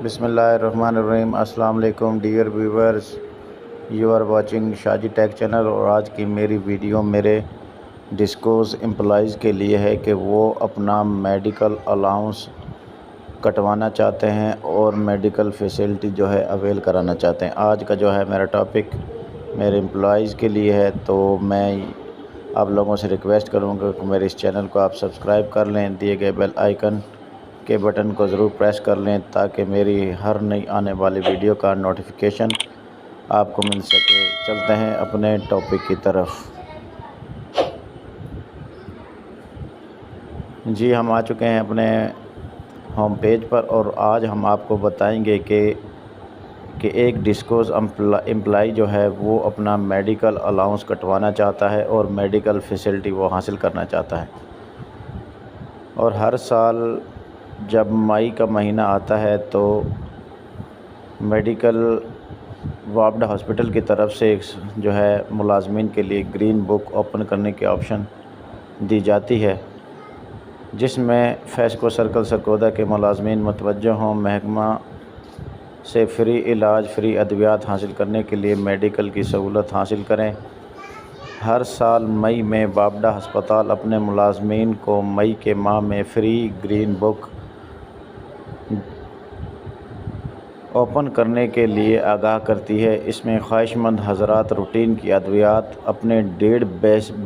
بسم اللہ الرحمن الرحیم۔ السلام علیکم dear viewers, you are watching Shaji tech channel, اور آج کی میری ویڈیو میرے ڈسکوز امپلائیز کے لیے ہے کہ وہ اپنا میڈیکل الاؤنس کٹوانا چاہتے ہیں اور میڈیکل فیسلٹی جو ہے اویل کرانا چاہتے ہیں۔ آج کا جو ہے میرا ٹاپک میرے امپلائیز کے لیے ہے، تو میں آپ لوگوں سے ریکویسٹ کروں گا کہ میرے اس چینل کو آپ سبسکرائب کر لیں، دیے گئے بیل آئیکن کے بٹن کو ضرور پریس کر لیں تاکہ میری ہر نئی آنے والی ویڈیو کا نوٹیفیکیشن آپ کو مل سکے۔ چلتے ہیں اپنے ٹاپک کی طرف۔ جی، ہم آ چکے ہیں اپنے ہوم پیج پر، اور آج ہم آپ کو بتائیں گے کہ ایک ڈسکوز امپلائی جو ہے وہ اپنا میڈیکل الاؤنس کٹوانا چاہتا ہے اور میڈیکل فیسلٹی وہ حاصل کرنا چاہتا ہے، اور ہر سال جب مئی کا مہینہ آتا ہے تو میڈیکل وابڈا ہاسپٹل کی طرف سے جو ہے ملازمین کے لیے گرین بک اوپن کرنے کی آپشن دی جاتی ہے، جس میں فیسکو سرکل سرکودا کے ملازمین متوجہ ہوں، محکمہ سے فری علاج، فری ادویات حاصل کرنے کے لیے میڈیکل کی سہولت حاصل کریں۔ ہر سال مئی میں وابڈا ہسپتال اپنے ملازمین کو مئی کے ماہ میں فری گرین بک اوپن کرنے کے لیے آگاہ کرتی ہے۔ اس میں خواہش مند حضرات روٹین کی ادویات اپنے ڈیڑھ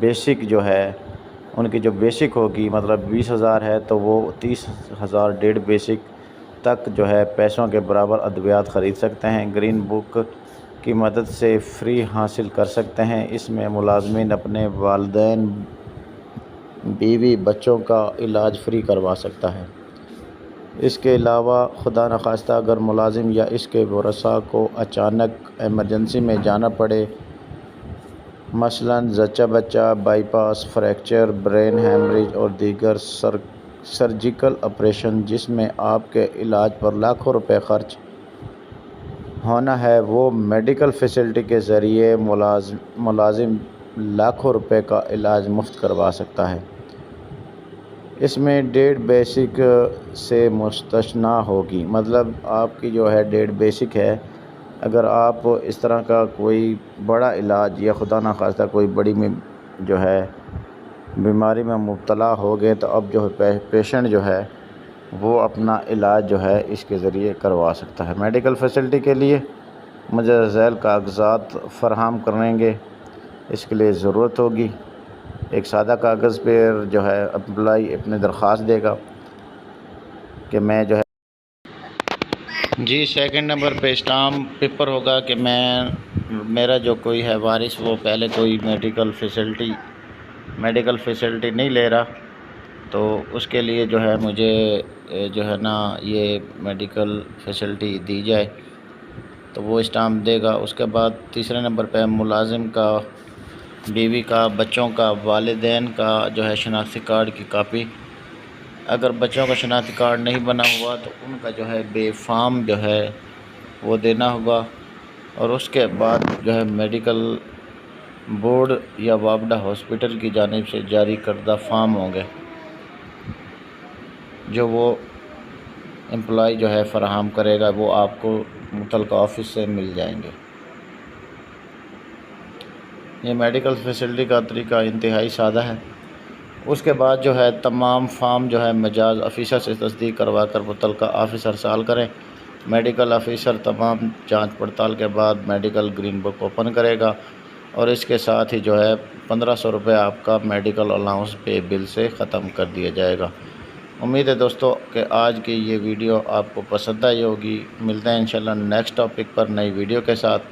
بیسک جو ہے ان کی جو بیسک ہوگی، مطلب 20,000 ہے تو وہ 30,000 ڈیڑھ بیسک تک جو ہے پیسوں کے برابر ادویات خرید سکتے ہیں، گرین بک کی مدد سے فری حاصل کر سکتے ہیں۔ اس میں ملازمین اپنے والدین، بیوی، بچوں کا علاج فری کروا سکتا ہے۔ اس کے علاوہ خدا نخواستہ اگر ملازم یا اس کے ورثاء کو اچانک ایمرجنسی میں جانا پڑے، مثلاً زچہ بچہ، by pass, fracture, brain haemorrhage اور دیگر سرجیکل آپریشن جس میں آپ کے علاج پر لاکھوں روپے خرچ ہونا ہے، وہ میڈیکل فیسلٹی کے ذریعے ملازم لاکھوں روپے کا علاج مفت کروا سکتا ہے۔ اس میں ڈیڑھ بیسک سے مستثنیٰ ہوگی، مطلب آپ کی جو ہے ڈیڑھ بیسک ہے، اگر آپ اس طرح کا کوئی بڑا علاج یا خدا نخواستہ کوئی بڑی جو ہے بیماری میں مبتلا ہو گئے تو اب جو پیشنٹ جو ہے وہ اپنا علاج جو ہے اس کے ذریعے کروا سکتا ہے۔ میڈیکل فیسلٹی کے لیے مندرجہ ذیل کاغذات فراہم کریں گے، اس کے لیے ضرورت ہوگی ایک سادہ کاغذ پر جو ہے امپلائی اپنے درخواست دے گا کہ میں جو ہے جی سیکنڈ نمبر پہ اسٹامپ پیپر ہوگا کہ میرا جو کوئی ہے وارث وہ پہلے کوئی میڈیکل فیسلٹی نہیں لے رہا، تو اس کے لیے جو ہے مجھے جو ہے نا یہ میڈیکل فیسلٹی دی جائے، تو وہ اسٹامپ دے گا۔ اس کے بعد تیسرے نمبر پہ ملازم کا، بیوی کا، بچوں کا، والدین کا جو ہے شناختی کارڈ کی کاپی، اگر بچوں کا شناختی کارڈ نہیں بنا ہوا تو ان کا جو ہے بے فارم جو ہے وہ دینا ہوگا، اور اس کے بعد جو ہے میڈیکل بورڈ یا وابڈا ہاسپٹل کی جانب سے جاری کردہ فارم ہوں گے جو وہ امپلائی جو ہے فراہم کرے گا، وہ آپ کو متعلقہ آفس سے مل جائیں گے۔ یہ میڈیکل فیسلٹی کا طریقہ انتہائی سادہ ہے۔ اس کے بعد جو ہے تمام فارم جو ہے مجاز آفیسر سے تصدیق کروا کر متعلقہ آفس ارسال کریں۔ میڈیکل آفیسر تمام جانچ پڑتال کے بعد میڈیکل گرین بک اوپن کرے گا، اور اس کے ساتھ ہی جو ہے 1500 روپے آپ کا میڈیکل الاؤنس پے بل سے ختم کر دیا جائے گا۔ امید ہے دوستو کہ آج کی یہ ویڈیو آپ کو پسند آئی ہوگی۔ ملتے ہیں انشاءاللہ نیکسٹ ٹاپک پر نئی ویڈیو کے ساتھ۔